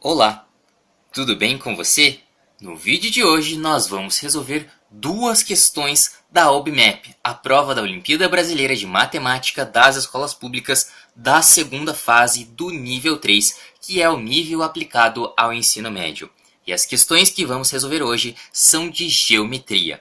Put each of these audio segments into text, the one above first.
Olá, tudo bem com você? No vídeo de hoje nós vamos resolver duas questões da OBMAP, a prova da Olimpíada Brasileira de Matemática das Escolas Públicas da segunda fase do nível 3, que é o nível aplicado ao ensino médio. E as questões que vamos resolver hoje são de geometria.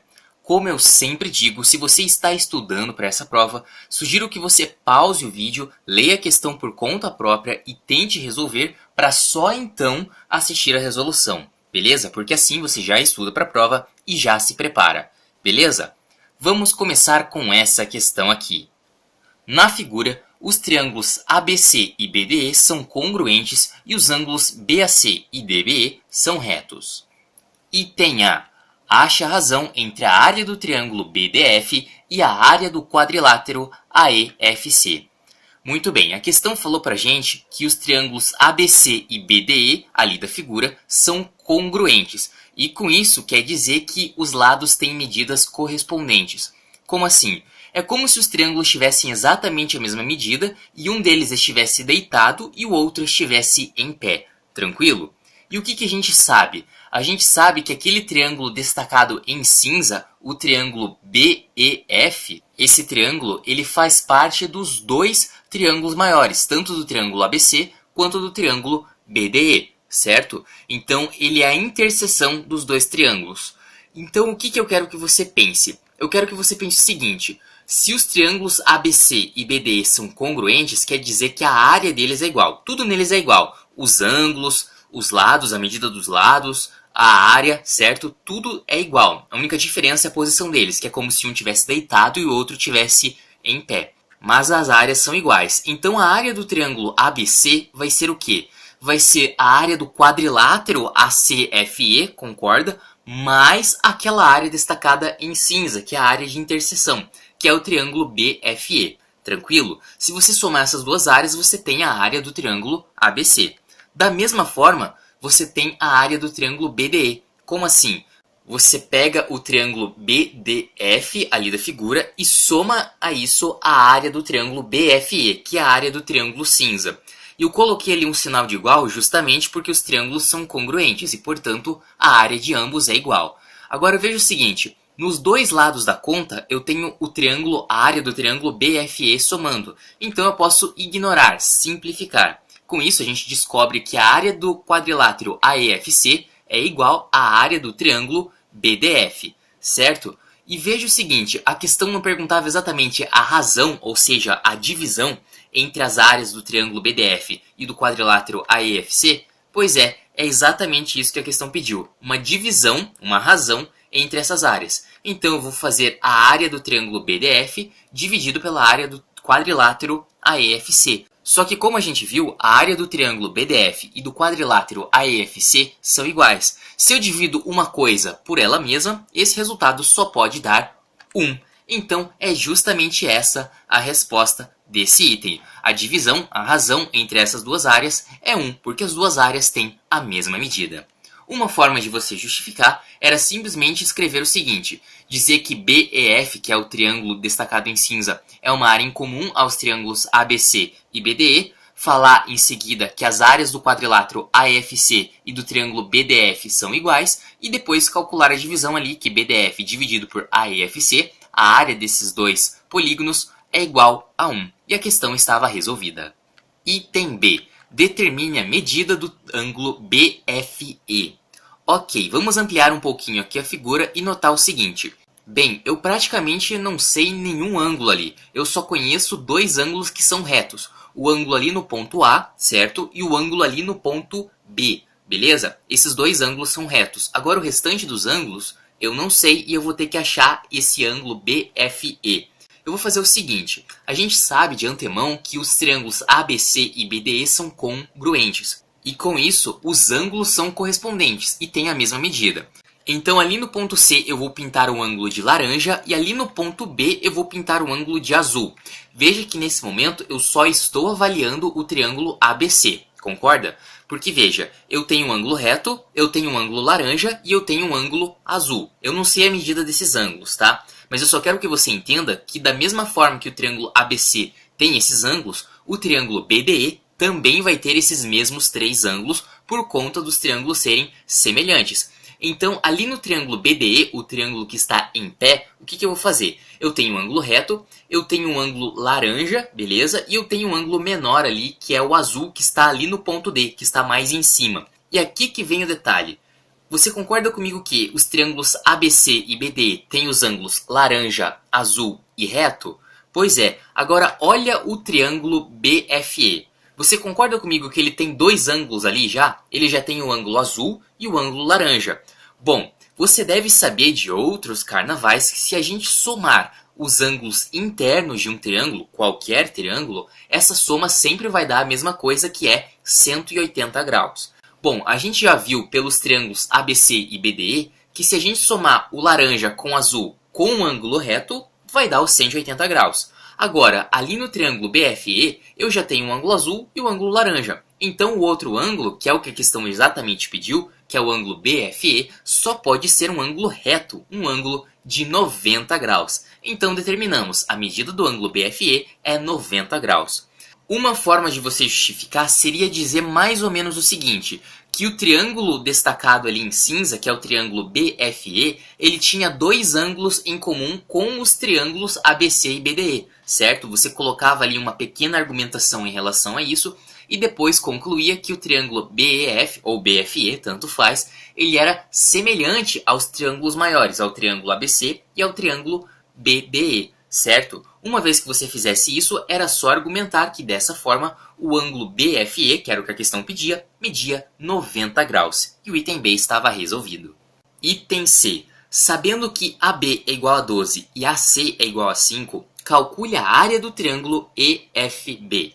Como eu sempre digo, se você está estudando para essa prova, sugiro que você pause o vídeo, leia a questão por conta própria e tente resolver para só então assistir a resolução, beleza? Porque assim você já estuda para a prova e já se prepara, beleza? Vamos começar com essa questão aqui. Na figura, os triângulos ABC e BDE são congruentes e os ângulos BAC e DBE são retos. Item A. Ache a razão entre a área do triângulo BDF e a área do quadrilátero AEFC. Muito bem, a questão falou pra gente que os triângulos ABC e BDE, ali da figura, são congruentes. E com isso quer dizer que os lados têm medidas correspondentes. Como assim? É como se os triângulos tivessem exatamente a mesma medida e um deles estivesse deitado e o outro estivesse em pé. Tranquilo? E o que a gente sabe? A gente sabe que aquele triângulo destacado em cinza, o triângulo BEF, esse triângulo ele faz parte dos dois triângulos maiores, tanto do triângulo ABC quanto do triângulo BDE, certo? Então ele é a interseção dos dois triângulos. Então o que eu quero que você pense? Eu quero que você pense o seguinte: se os triângulos ABC e BDE são congruentes, quer dizer que a área deles é igual. Tudo neles é igual. Os ângulos, os lados, a medida dos lados, a área, certo? Tudo é igual. A única diferença é a posição deles, que é como se um tivesse deitado e o outro tivesse em pé. Mas as áreas são iguais. Então a área do triângulo ABC vai ser o quê? Vai ser a área do quadrilátero ACFE, concorda? Mais aquela área destacada em cinza, que é a área de interseção, que é o triângulo BFE. Tranquilo? Se você somar essas duas áreas, você tem a área do triângulo ABC. Da mesma forma, você tem a área do triângulo BDE. Como assim? Você pega o triângulo BDF ali da figura e soma a isso a área do triângulo BFE, que é a área do triângulo cinza. E eu coloquei ali um sinal de igual justamente porque os triângulos são congruentes e, portanto, a área de ambos é igual. Agora veja o seguinte, nos dois lados da conta eu tenho a área do triângulo BFE somando, então eu posso ignorar, simplificar. Com isso, a gente descobre que a área do quadrilátero AEFC é igual à área do triângulo BDF, certo? E veja o seguinte, a questão não perguntava exatamente a razão, ou seja, a divisão entre as áreas do triângulo BDF e do quadrilátero AEFC? Pois é exatamente isso que a questão pediu, uma divisão, uma razão entre essas áreas. Então eu vou fazer a área do triângulo BDF dividido pela área do quadrilátero AEFC. Só que como a gente viu, a área do triângulo BDF e do quadrilátero AEFC são iguais. Se eu divido uma coisa por ela mesma, esse resultado só pode dar 1. Então é justamente essa a resposta desse item. A divisão, a razão entre essas duas áreas é 1, porque as duas áreas têm a mesma medida. Uma forma de você justificar era simplesmente escrever o seguinte, dizer que BEF, que é o triângulo destacado em cinza, é uma área em comum aos triângulos ABC e BDE, falar em seguida que as áreas do quadrilátero AEFC e do triângulo BDF são iguais, e depois calcular a divisão ali, que BDF dividido por AEFC, a área desses dois polígonos, é igual a 1. E a questão estava resolvida. Item B. Determine a medida do ângulo BFE. Ok, vamos ampliar um pouquinho aqui a figura e notar o seguinte. Bem, eu praticamente não sei nenhum ângulo ali. Eu só conheço dois ângulos que são retos. O ângulo ali no ponto A, certo? E o ângulo ali no ponto B, beleza? Esses dois ângulos são retos. Agora o restante dos ângulos eu não sei e eu vou ter que achar esse ângulo BFE. Eu vou fazer o seguinte, a gente sabe de antemão que os triângulos ABC e BDE são congruentes. E com isso, os ângulos são correspondentes e têm a mesma medida. Então ali no ponto C eu vou pintar um ângulo de laranja e ali no ponto B eu vou pintar um ângulo de azul. Veja que nesse momento eu só estou avaliando o triângulo ABC, concorda? Porque veja, eu tenho um ângulo reto, eu tenho um ângulo laranja e eu tenho um ângulo azul. Eu não sei a medida desses ângulos, tá? Mas eu só quero que você entenda que da mesma forma que o triângulo ABC tem esses ângulos, o triângulo BDE também vai ter esses mesmos 3 ângulos por conta dos triângulos serem semelhantes. Então, ali no triângulo BDE, o triângulo que está em pé, o que eu vou fazer? Eu tenho um ângulo reto, eu tenho um ângulo laranja, beleza? E eu tenho um ângulo menor ali, que é o azul, que está ali no ponto D, que está mais em cima. E aqui que vem o detalhe. Você concorda comigo que os triângulos ABC e BDE têm os ângulos laranja, azul e reto? Pois é, agora olha o triângulo BFE. Você concorda comigo que ele tem 2 ângulos ali já? Ele já tem o ângulo azul e o ângulo laranja. Bom, você deve saber de outros carnavais que se a gente somar os ângulos internos de um triângulo, qualquer triângulo, essa soma sempre vai dar a mesma coisa, que é 180 graus. Bom, a gente já viu pelos triângulos ABC e BDE que se a gente somar o laranja com o azul com um ângulo reto, vai dar os 180 graus. Agora, ali no triângulo BFE, eu já tenho um ângulo azul e o ângulo laranja. Então o outro ângulo, que é o que a questão exatamente pediu, que é o ângulo BFE, só pode ser um ângulo reto, um ângulo de 90 graus. Então determinamos, a medida do ângulo BFE é 90 graus. Uma forma de você justificar seria dizer mais ou menos o seguinte, que o triângulo destacado ali em cinza, que é o triângulo BFE, ele tinha 2 ângulos em comum com os triângulos ABC e BDE, certo? Você colocava ali uma pequena argumentação em relação a isso e depois concluía que o triângulo BEF ou BFE, tanto faz, ele era semelhante aos triângulos maiores, ao triângulo ABC e ao triângulo BDE, certo? Uma vez que você fizesse isso, era só argumentar que dessa forma o ângulo BFE, que era o que a questão pedia, media 90 graus. E o item B estava resolvido. Item C. Sabendo que AB é igual a 12 e AC é igual a 5, calcule a área do triângulo EFB.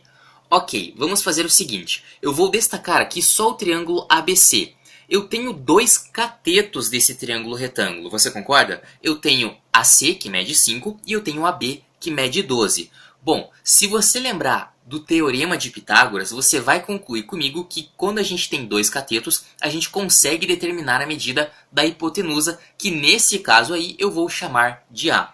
Ok, vamos fazer o seguinte. Eu vou destacar aqui só o triângulo ABC. Eu tenho 2 catetos desse triângulo retângulo, você concorda? Eu tenho AC, que mede 5, e eu tenho AB, que mede 12. Bom, se você lembrar do teorema de Pitágoras, você vai concluir comigo que quando a gente tem 2 catetos, a gente consegue determinar a medida da hipotenusa, que nesse caso aí eu vou chamar de A.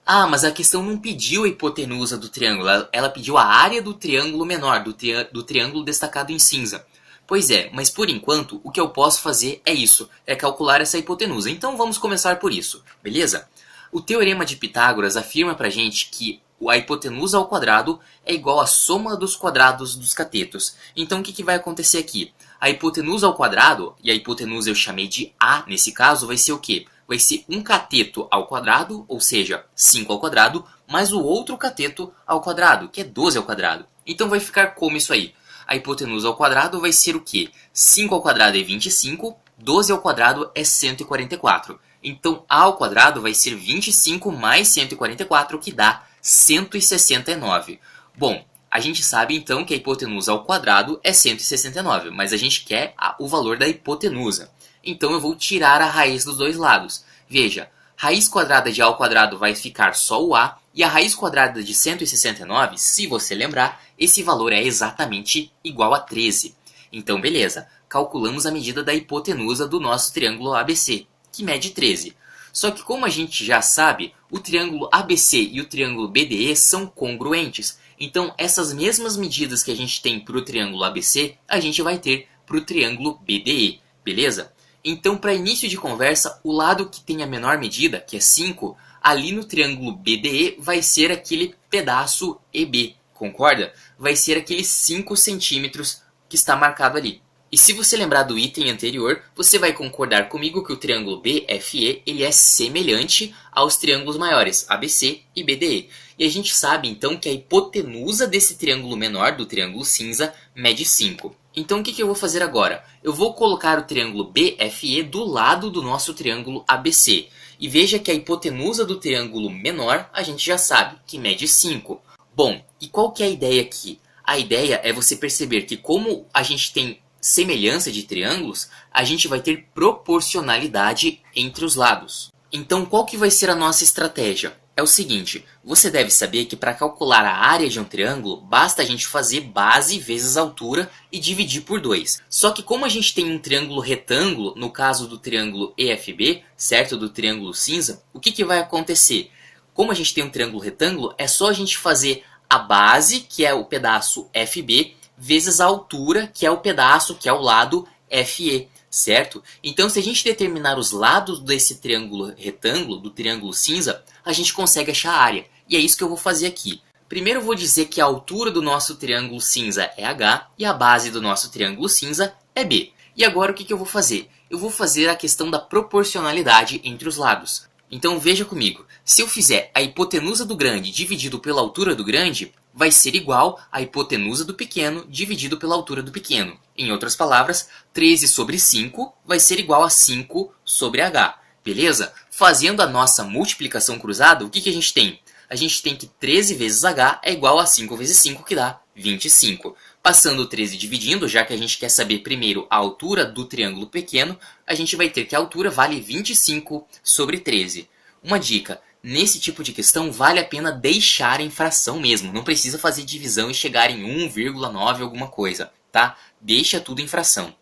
Ah, mas a questão não pediu a hipotenusa do triângulo, ela pediu a área do triângulo menor, do triângulo destacado em cinza. Pois é, mas por enquanto o que eu posso fazer é isso, é calcular essa hipotenusa. Então vamos começar por isso, beleza? O teorema de Pitágoras afirma pra gente que a hipotenusa ao quadrado é igual à soma dos quadrados dos catetos. Então o que vai acontecer aqui? A hipotenusa ao quadrado, e a hipotenusa eu chamei de A nesse caso, vai ser o quê? Vai ser um cateto ao quadrado, ou seja, 5 ao quadrado, mais o outro cateto ao quadrado, que é 12 ao quadrado. Então vai ficar como isso aí? A hipotenusa ao quadrado vai ser o quê? 5 ao quadrado é 25, 12 ao quadrado é 144. Então A ao quadrado vai ser 25 mais 144, que dá 169. Bom, a gente sabe então que a hipotenusa ao quadrado é 169, mas a gente quer o valor da hipotenusa. Então eu vou tirar a raiz dos dois lados. Veja, raiz quadrada de A ao quadrado vai ficar só o A, e a raiz quadrada de 169, se você lembrar, esse valor é exatamente igual a 13. Então beleza, calculamos a medida da hipotenusa do nosso triângulo ABC, que mede 13. Só que como a gente já sabe, o triângulo ABC e o triângulo BDE são congruentes. Então essas mesmas medidas que a gente tem para o triângulo ABC, a gente vai ter para o triângulo BDE, beleza? Então para início de conversa, o lado que tem a menor medida, que é 5, ali no triângulo BDE vai ser aquele pedaço EB, concorda? Vai ser aqueles 5 centímetros que está marcado ali. E se você lembrar do item anterior, você vai concordar comigo que o triângulo BFE ele é semelhante aos triângulos maiores, ABC e BDE. E a gente sabe então que a hipotenusa desse triângulo menor, do triângulo cinza, mede 5. Então o que eu vou fazer agora? Eu vou colocar o triângulo BFE do lado do nosso triângulo ABC. E veja que a hipotenusa do triângulo menor a gente já sabe, que mede 5. Bom, e qual que é a ideia aqui? A ideia é você perceber que como a gente tem semelhança de triângulos, a gente vai ter proporcionalidade entre os lados. Então qual que vai ser a nossa estratégia? É o seguinte, você deve saber que para calcular a área de um triângulo, basta a gente fazer base vezes altura e dividir por 2. Só que como a gente tem um triângulo retângulo, no caso do triângulo EFB, certo? Do triângulo cinza, o que vai acontecer? Como a gente tem um triângulo retângulo, é só a gente fazer a base, que é o pedaço FB, vezes a altura, que é o pedaço, que é o lado FE, certo? Então, se a gente determinar os lados desse triângulo retângulo, do triângulo cinza, a gente consegue achar a área. E é isso que eu vou fazer aqui. Primeiro eu vou dizer que a altura do nosso triângulo cinza é H e a base do nosso triângulo cinza é B. E agora o que eu vou fazer? Eu vou fazer a questão da proporcionalidade entre os lados. Então veja comigo, se eu fizer a hipotenusa do grande dividido pela altura do grande, vai ser igual à hipotenusa do pequeno dividido pela altura do pequeno. Em outras palavras, 13 sobre 5 vai ser igual a 5 sobre H. Beleza? Fazendo a nossa multiplicação cruzada, o que a gente tem? A gente tem que 13 vezes H é igual a 5 vezes 5, que dá 25. Passando o 13 dividindo, já que a gente quer saber primeiro a altura do triângulo pequeno, a gente vai ter que a altura vale 25 sobre 13. Uma dica, nesse tipo de questão vale a pena deixar em fração mesmo, não precisa fazer divisão e chegar em 1,9 alguma coisa, tá? Deixa tudo em fração.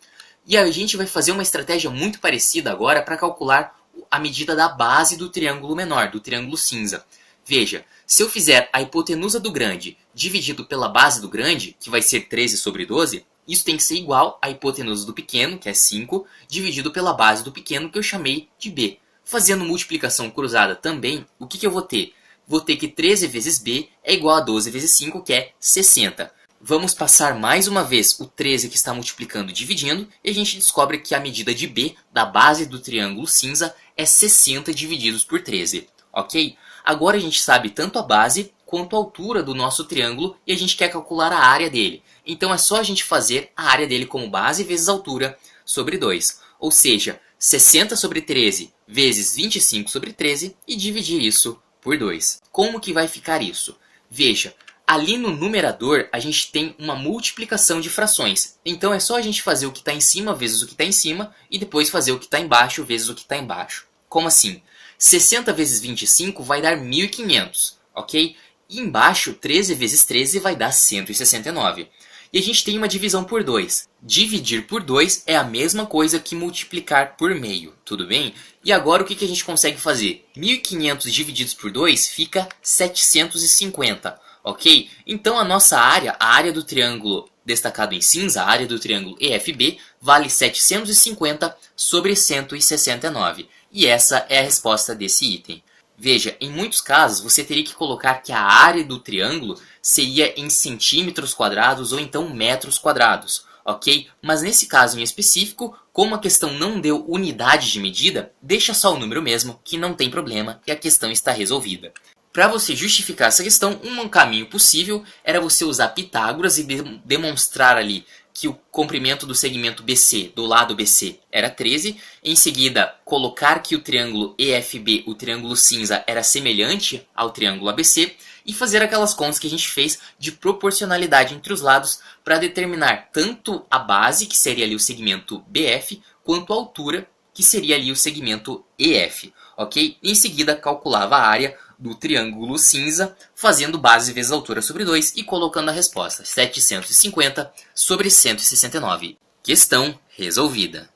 E a gente vai fazer uma estratégia muito parecida agora para calcular a medida da base do triângulo menor, do triângulo cinza. Veja, se eu fizer a hipotenusa do grande dividido pela base do grande, que vai ser 13 sobre 12, isso tem que ser igual à hipotenusa do pequeno, que é 5, dividido pela base do pequeno, que eu chamei de B. Fazendo multiplicação cruzada também, o que eu vou ter? Vou ter que 13 vezes B é igual a 12 vezes 5, que é 60. Vamos passar mais uma vez o 13 que está multiplicando e dividindo, e a gente descobre que a medida de B da base do triângulo cinza é 60 divididos por 13, ok? Agora a gente sabe tanto a base quanto a altura do nosso triângulo e a gente quer calcular a área dele. Então é só a gente fazer a área dele como base vezes a altura sobre 2. Ou seja, 60 sobre 13 vezes 25 sobre 13 e dividir isso por 2. Como que vai ficar isso? Veja, ali no numerador a gente tem uma multiplicação de frações. Então é só a gente fazer o que está em cima vezes o que está em cima e depois fazer o que está embaixo vezes o que está embaixo. Como assim? 60 vezes 25 vai dar 1.500, ok? E embaixo, 13 vezes 13 vai dar 169. E a gente tem uma divisão por 2. Dividir por 2 é a mesma coisa que multiplicar por meio, tudo bem? E agora o que a gente consegue fazer? 1.500 divididos por 2 fica 750, ok? Então a nossa área, a área do triângulo destacado em cinza, a área do triângulo EFB, vale 750 sobre 169. E essa é a resposta desse item. Veja, em muitos casos você teria que colocar que a área do triângulo seria em centímetros quadrados ou então metros quadrados, ok? Mas nesse caso em específico, como a questão não deu unidade de medida, deixa só o número mesmo, que não tem problema e a questão está resolvida. Para você justificar essa questão, um caminho possível era você usar Pitágoras e demonstrar ali que o comprimento do segmento BC, do lado BC, era 13. Em seguida, colocar que o triângulo EFB, o triângulo cinza, era semelhante ao triângulo ABC. E fazer aquelas contas que a gente fez de proporcionalidade entre os lados para determinar tanto a base, que seria ali o segmento BF, quanto a altura, que seria ali o segmento EF. Ok? Em seguida, calculava a área do triângulo cinza, fazendo base vezes altura sobre 2 e colocando a resposta 750 sobre 169. Questão resolvida.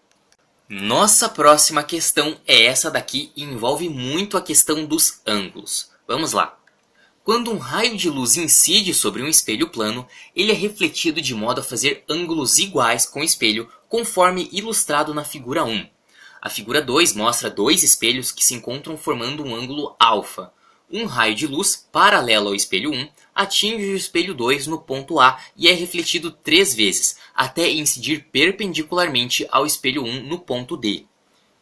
Nossa próxima questão é essa daqui e envolve muito a questão dos ângulos. Vamos lá. Quando um raio de luz incide sobre um espelho plano, ele é refletido de modo a fazer ângulos iguais com o espelho, conforme ilustrado na figura 1. A figura 2 mostra dois espelhos que se encontram formando um ângulo alfa. Um raio de luz, paralelo ao espelho 1, atinge o espelho 2 no ponto A e é refletido 3 vezes, até incidir perpendicularmente ao espelho 1 no ponto D.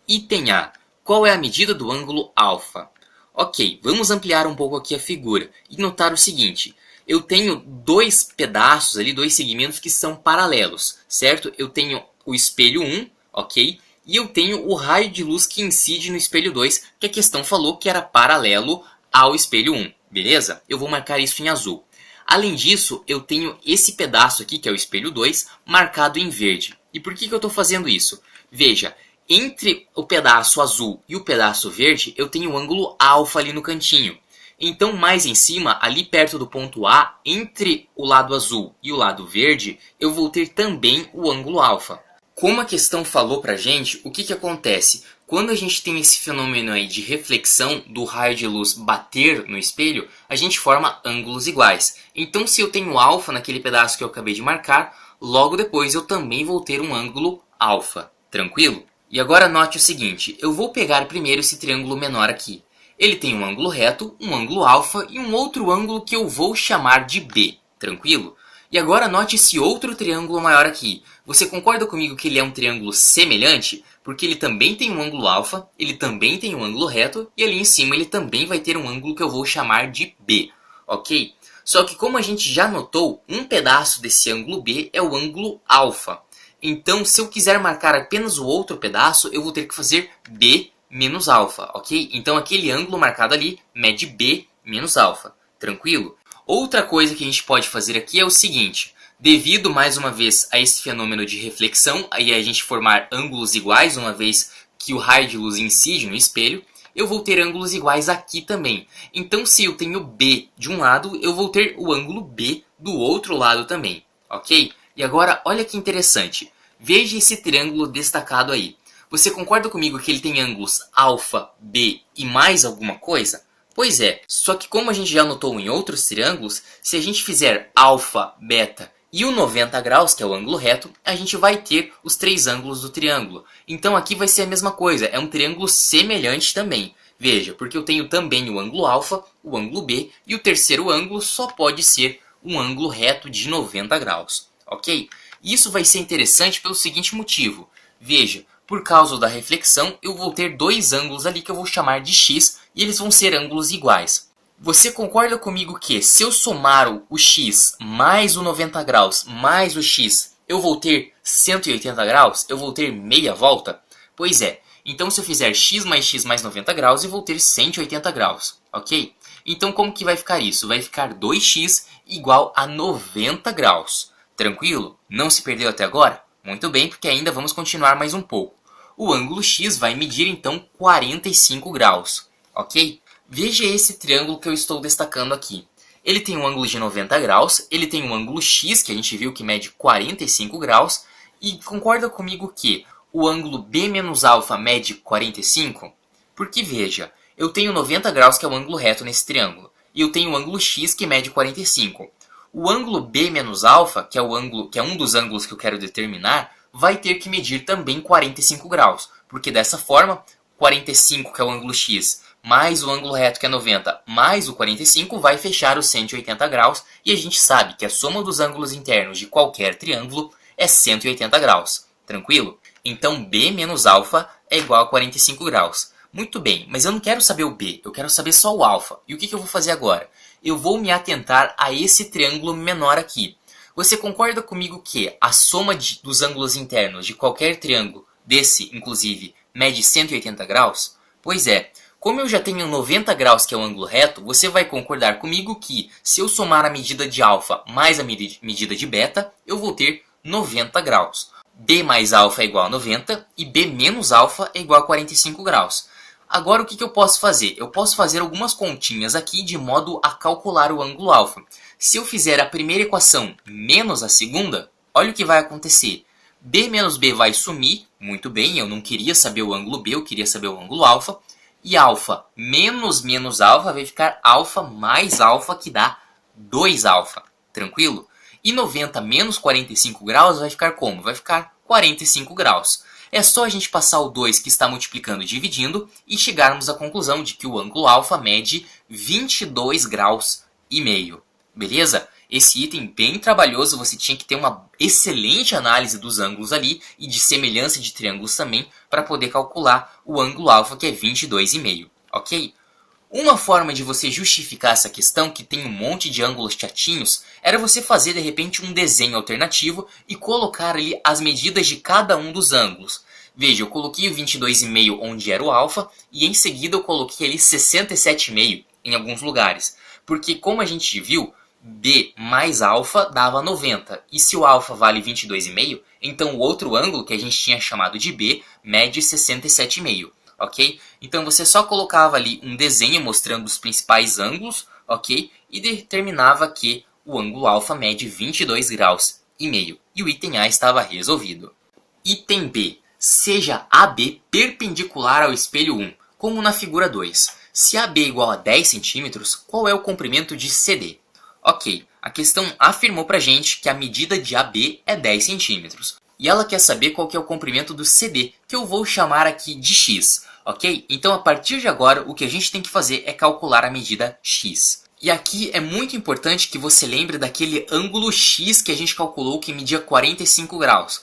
Item A. Qual é a medida do ângulo alfa? Ok, vamos ampliar um pouco aqui a figura e notar o seguinte. Eu tenho dois pedaços ali, dois segmentos que são paralelos, certo? Eu tenho o espelho 1, ok? E eu tenho o raio de luz que incide no espelho 2, que a questão falou que era paralelo ao espelho 1, beleza? Eu vou marcar isso em azul. Além disso, eu tenho esse pedaço aqui, que é o espelho 2, marcado em verde. E por que eu estou fazendo isso? Veja, entre o pedaço azul e o pedaço verde, eu tenho o ângulo alfa ali no cantinho. Então, mais em cima, ali perto do ponto A, entre o lado azul e o lado verde, eu vou ter também o ângulo alfa. Como a questão falou pra gente, o que acontece? quando a gente tem esse fenômeno aí de reflexão do raio de luz bater no espelho, a gente forma ângulos iguais. Então se eu tenho alfa naquele pedaço que eu acabei de marcar, logo depois eu também vou ter um ângulo alfa, tranquilo? E agora note o seguinte, eu vou pegar primeiro esse triângulo menor aqui. Ele tem um ângulo reto, um ângulo alfa e um outro ângulo que eu vou chamar de B, tranquilo? E agora note esse outro triângulo maior aqui. Você concorda comigo que ele é um triângulo semelhante? Porque ele também tem um ângulo alfa, ele também tem um ângulo reto e ali em cima ele também vai ter um ângulo que eu vou chamar de B, ok? Só que como a gente já notou, um pedaço desse ângulo B é o ângulo alfa. Então, se eu quiser marcar apenas o outro pedaço, eu vou ter que fazer B menos alfa, ok? Então, aquele ângulo marcado ali mede B menos alfa, tranquilo? Outra coisa que a gente pode fazer aqui é o seguinte, devido mais uma vez a esse fenômeno de reflexão, aí a gente formar ângulos iguais, uma vez que o raio de luz incide no espelho, eu vou ter ângulos iguais aqui também. Então, se eu tenho B de um lado, eu vou ter o ângulo B do outro lado também, ok? E agora, olha que interessante. Veja esse triângulo destacado aí. Você concorda comigo que ele tem ângulos alfa, B e mais alguma coisa? Pois é, só que como a gente já notou em outros triângulos, se a gente fizer alfa, beta e o 90 graus, que é o ângulo reto, a gente vai ter os três ângulos do triângulo. Então aqui vai ser a mesma coisa, é um triângulo semelhante também. Veja, porque eu tenho também o ângulo alfa, o ângulo B e o terceiro ângulo só pode ser um ângulo reto de 90 graus, ok? Isso vai ser interessante pelo seguinte motivo. Veja, por causa da reflexão, eu vou ter dois ângulos ali que eu vou chamar de x e eles vão ser ângulos iguais. Você concorda comigo que se eu somar o x mais o 90 graus mais o x, eu vou ter 180 graus? Eu vou ter meia volta? Pois é, então se eu fizer x mais 90 graus, eu vou ter 180 graus, ok? Então como que vai ficar isso? Vai ficar 2x igual a 90 graus. Tranquilo? Não se perdeu até agora? Muito bem, porque ainda vamos continuar mais um pouco. O ângulo x vai medir então 45 graus, ok? Veja esse triângulo que eu estou destacando aqui. Ele tem um ângulo de 90 graus, ele tem um ângulo x, que a gente viu que mede 45 graus, e concorda comigo que o ângulo B menos alfa mede 45? Porque veja, eu tenho 90 graus, que é o ângulo reto nesse triângulo, e eu tenho o ângulo x, que mede 45. O ângulo B menos alfa, que é um dos ângulos que eu quero determinar, vai ter que medir também 45 graus, porque dessa forma, 45, que é o ângulo x, mais o ângulo reto, que é 90, mais o 45, vai fechar os 180 graus, e a gente sabe que a soma dos ângulos internos de qualquer triângulo é 180 graus, tranquilo? Então B menos alfa é igual a 45 graus. Muito bem, mas eu não quero saber o B, eu quero saber só o alfa. E o que eu vou fazer agora? Eu vou me atentar a esse triângulo menor aqui. Você concorda comigo que a soma dos ângulos internos de qualquer triângulo, desse inclusive, mede 180 graus? Pois é, como eu já tenho 90 graus, que é o ângulo reto, você vai concordar comigo que se eu somar a medida de alfa mais a medida de beta, eu vou ter 90 graus. B mais alfa é igual a 90 e B menos alfa é igual a 45 graus. Agora o que eu posso fazer? Eu posso fazer algumas continhas aqui de modo a calcular o ângulo alfa. Se eu fizer a primeira equação menos a segunda, olha o que vai acontecer. B menos B vai sumir, muito bem, eu não queria saber o ângulo B, eu queria saber o ângulo alfa. E alfa menos alfa vai ficar alfa mais alfa, que dá 2 alfa, tranquilo? E 90 menos 45 graus vai ficar como? Vai ficar 45 graus. É só a gente passar o 2 que está multiplicando e dividindo e chegarmos à conclusão de que o ângulo alfa mede 22 graus e meio. Beleza? Esse item bem trabalhoso, você tinha que ter uma excelente análise dos ângulos ali e de semelhança de triângulos também para poder calcular o ângulo alfa, que é 22,5, ok? Uma forma de você justificar essa questão, que tem um monte de ângulos chatinhos, era você fazer de repente um desenho alternativo e colocar ali as medidas de cada um dos ângulos. Veja, eu coloquei o 22,5 onde era o alfa e em seguida eu coloquei ali 67,5 em alguns lugares. Porque como a gente viu, B mais alfa dava 90. E se o alfa vale 22,5, então o outro ângulo que a gente tinha chamado de B mede 67,5. Ok? Então você só colocava ali um desenho mostrando os principais ângulos, ok? E determinava que o ângulo alfa mede 22 graus e meio. E o item A estava resolvido. Item B. seja AB perpendicular ao espelho 1, como na figura 2. Se AB é igual a 10 cm, qual é o comprimento de CD? Ok, a questão afirmou pra gente que a medida de AB é 10 cm. E ela quer saber qual que é o comprimento do CD, que eu vou chamar aqui de x, ok? Então a partir de agora o que a gente tem que fazer é calcular a medida x. E aqui é muito importante que você lembre daquele ângulo x que a gente calculou que media 45 graus.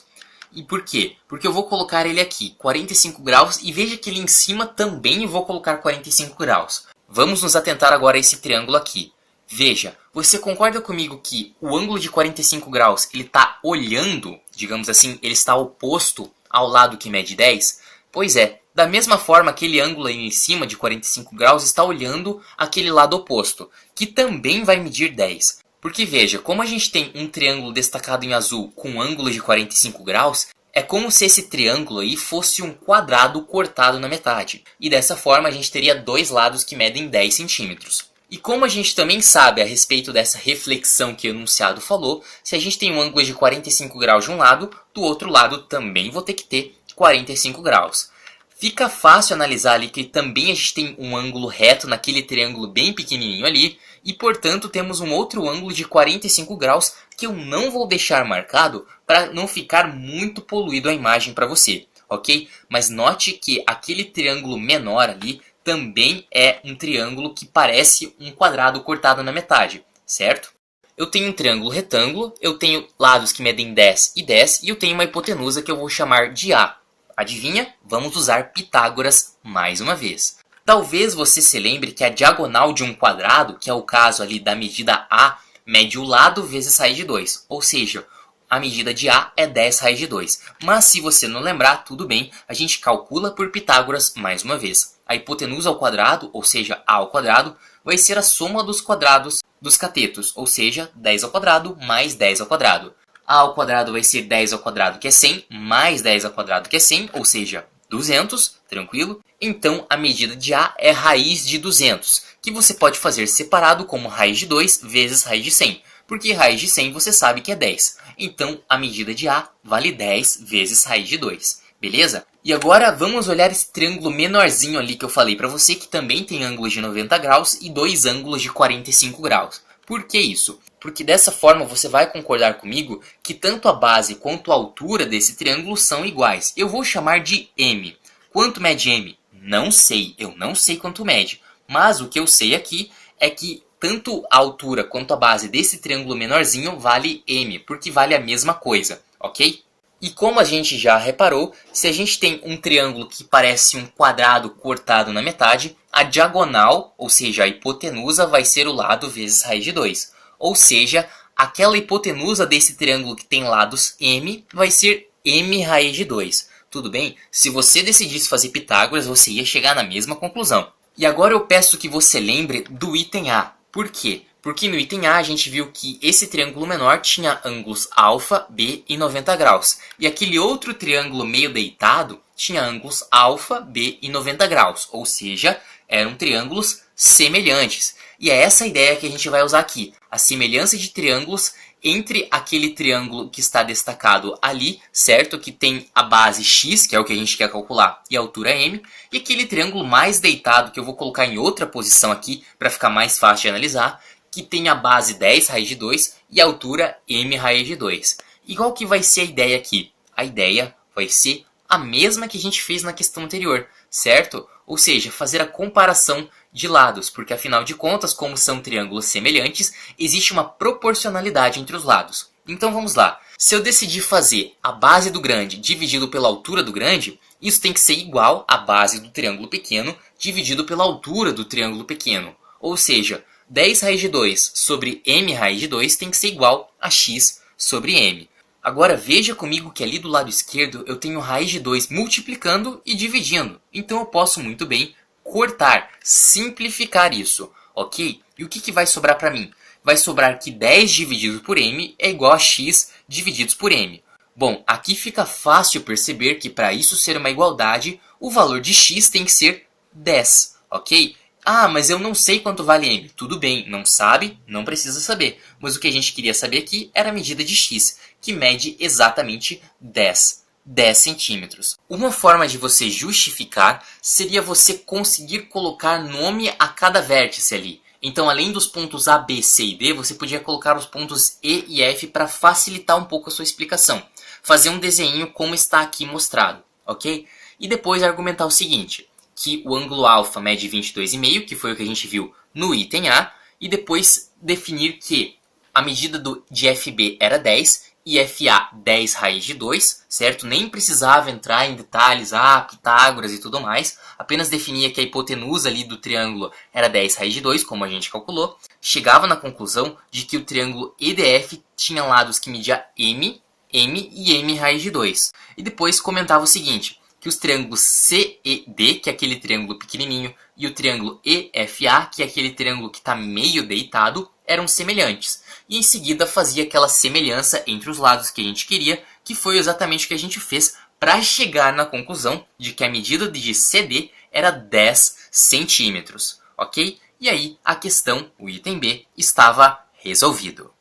E por quê? Porque eu vou colocar ele aqui, 45 graus, e veja que ali em cima também eu vou colocar 45 graus. Vamos nos atentar agora a esse triângulo aqui. Veja, você concorda comigo que o ângulo de 45 graus ele está olhando, digamos assim, ele está oposto ao lado que mede 10? Pois é, da mesma forma aquele ângulo aí em cima de 45 graus está olhando aquele lado oposto, que também vai medir 10. Porque veja, como a gente tem um triângulo destacado em azul com um ângulo de 45 graus, é como se esse triângulo aí fosse um quadrado cortado na metade. E dessa forma a gente teria dois lados que medem 10 centímetros. E como a gente também sabe a respeito dessa reflexão que o enunciado falou, se a gente tem um ângulo de 45 graus de um lado, do outro lado também vou ter que ter 45 graus. Fica fácil analisar ali que também a gente tem um ângulo reto naquele triângulo bem pequenininho ali, e portanto temos um outro ângulo de 45 graus que eu não vou deixar marcado para não ficar muito poluído a imagem para você, ok? Mas note que aquele triângulo menor ali também é um triângulo que parece um quadrado cortado na metade, certo? Eu tenho um triângulo retângulo, eu tenho lados que medem 10 e 10 e eu tenho uma hipotenusa que eu vou chamar de A. Adivinha? Vamos usar Pitágoras mais uma vez. Talvez você se lembre que a diagonal de um quadrado, que é o caso ali da medida A, mede o lado vezes raiz de 2. Ou seja, a medida de A é 10 raiz de 2. Mas se você não lembrar, tudo bem, a gente calcula por Pitágoras mais uma vez. A hipotenusa ao quadrado, ou seja, A ao quadrado, vai ser a soma dos quadrados dos catetos, ou seja, 10 ao quadrado mais 10 ao quadrado. A ao quadrado vai ser 10 ao quadrado, que é 100, mais 10 ao quadrado, que é 100, ou seja, 200, tranquilo? Então a medida de A é raiz de 200, que você pode fazer separado como raiz de 2 vezes raiz de 100, porque raiz de 100 você sabe que é 10. Então a medida de A vale 10 vezes raiz de 2, beleza? E agora vamos olhar esse triângulo menorzinho ali que eu falei para você, que também tem ângulos de 90 graus e dois ângulos de 45 graus. Por que isso? Porque dessa forma você vai concordar comigo que tanto a base quanto a altura desse triângulo são iguais. Eu vou chamar de M. Quanto mede M? Não sei, eu não sei quanto mede. Mas o que eu sei aqui é que tanto a altura quanto a base desse triângulo menorzinho vale M, porque vale a mesma coisa, ok? E como a gente já reparou, se a gente tem um triângulo que parece um quadrado cortado na metade, a diagonal, ou seja, a hipotenusa, vai ser o lado vezes raiz de 2. Ou seja, aquela hipotenusa desse triângulo que tem lados M vai ser M raiz de 2. Tudo bem? Se você decidisse fazer Pitágoras, você ia chegar na mesma conclusão. E agora eu peço que você lembre do item A. Por quê? Porque no item A a gente viu que esse triângulo menor tinha ângulos alfa, B e 90 graus. E aquele outro triângulo meio deitado tinha ângulos alfa, B e 90 graus. Ou seja, eram triângulos semelhantes. E é essa ideia que a gente vai usar aqui. A semelhança de triângulos entre aquele triângulo que está destacado ali, certo? Que tem a base x, que é o que a gente quer calcular, e a altura m. E aquele triângulo mais deitado, que eu vou colocar em outra posição aqui, para ficar mais fácil de analisar, que tem a base 10 raiz de 2 e a altura m raiz de 2. E qual que vai ser a ideia aqui? A ideia vai ser a mesma que a gente fez na questão anterior, certo? Ou seja, fazer a comparação de lados, porque afinal de contas, como são triângulos semelhantes, existe uma proporcionalidade entre os lados. Então vamos lá. Se eu decidir fazer a base do grande dividido pela altura do grande, isso tem que ser igual à base do triângulo pequeno dividido pela altura do triângulo pequeno. Ou seja, 10 raiz de 2 sobre m raiz de 2 tem que ser igual a x sobre m. Agora veja comigo que ali do lado esquerdo eu tenho raiz de 2 multiplicando e dividindo. Então eu posso muito bem cortar, simplificar isso, ok? E o que vai sobrar para mim? Vai sobrar que 10 dividido por m é igual a x divididos por m. Bom, aqui fica fácil perceber que para isso ser uma igualdade, o valor de x tem que ser 10, ok? Ah, mas eu não sei quanto vale m. Tudo bem, não sabe, não precisa saber. Mas o que a gente queria saber aqui era a medida de x, que mede exatamente 10. 10 centímetros. Uma forma de você justificar seria você conseguir colocar nome a cada vértice ali. Então, além dos pontos A, B, C e D, você podia colocar os pontos E e F para facilitar um pouco a sua explicação. Fazer um desenho como está aqui mostrado, ok? E depois argumentar o seguinte, que o ângulo alfa mede 22,5, que foi o que a gente viu no item A, e depois definir que a medida de FB era 10 e FA 10 raiz de 2, certo? Nem precisava entrar em detalhes, Pitágoras e tudo mais, apenas definia que a hipotenusa ali do triângulo era 10 raiz de 2, como a gente calculou, chegava na conclusão de que o triângulo EDF tinha lados que media M e M raiz de 2. E depois comentava o seguinte, que os triângulos CED, que é aquele triângulo pequenininho, e o triângulo EFA, que é aquele triângulo que está meio deitado, eram semelhantes. E em seguida fazia aquela semelhança entre os lados que a gente queria, que foi exatamente o que a gente fez para chegar na conclusão de que a medida de CD era 10 centímetros, ok? E aí a questão, o item B, estava resolvido.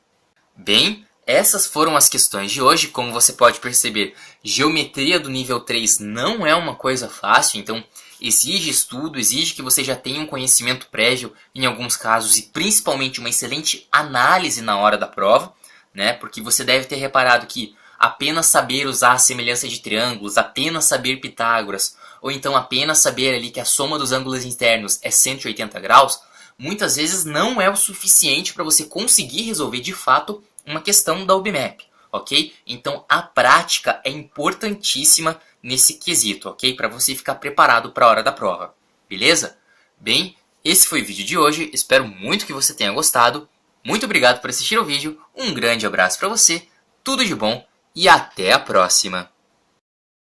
Bem, essas foram as questões de hoje. Como você pode perceber, geometria do nível 3 não é uma coisa fácil, então exige estudo, exige que você já tenha um conhecimento prévio em alguns casos e principalmente uma excelente análise na hora da prova, né? Porque você deve ter reparado que apenas saber usar a semelhança de triângulos, apenas saber Pitágoras, ou então apenas saber ali que a soma dos ângulos internos é 180 graus, muitas vezes não é o suficiente para você conseguir resolver de fato uma questão da OBMAP, ok? Então a prática é importantíssima nesse quesito, ok? Para você ficar preparado para a hora da prova, beleza? Bem, esse foi o vídeo de hoje, espero muito que você tenha gostado. Muito obrigado por assistir ao vídeo, um grande abraço para você, tudo de bom e até a próxima!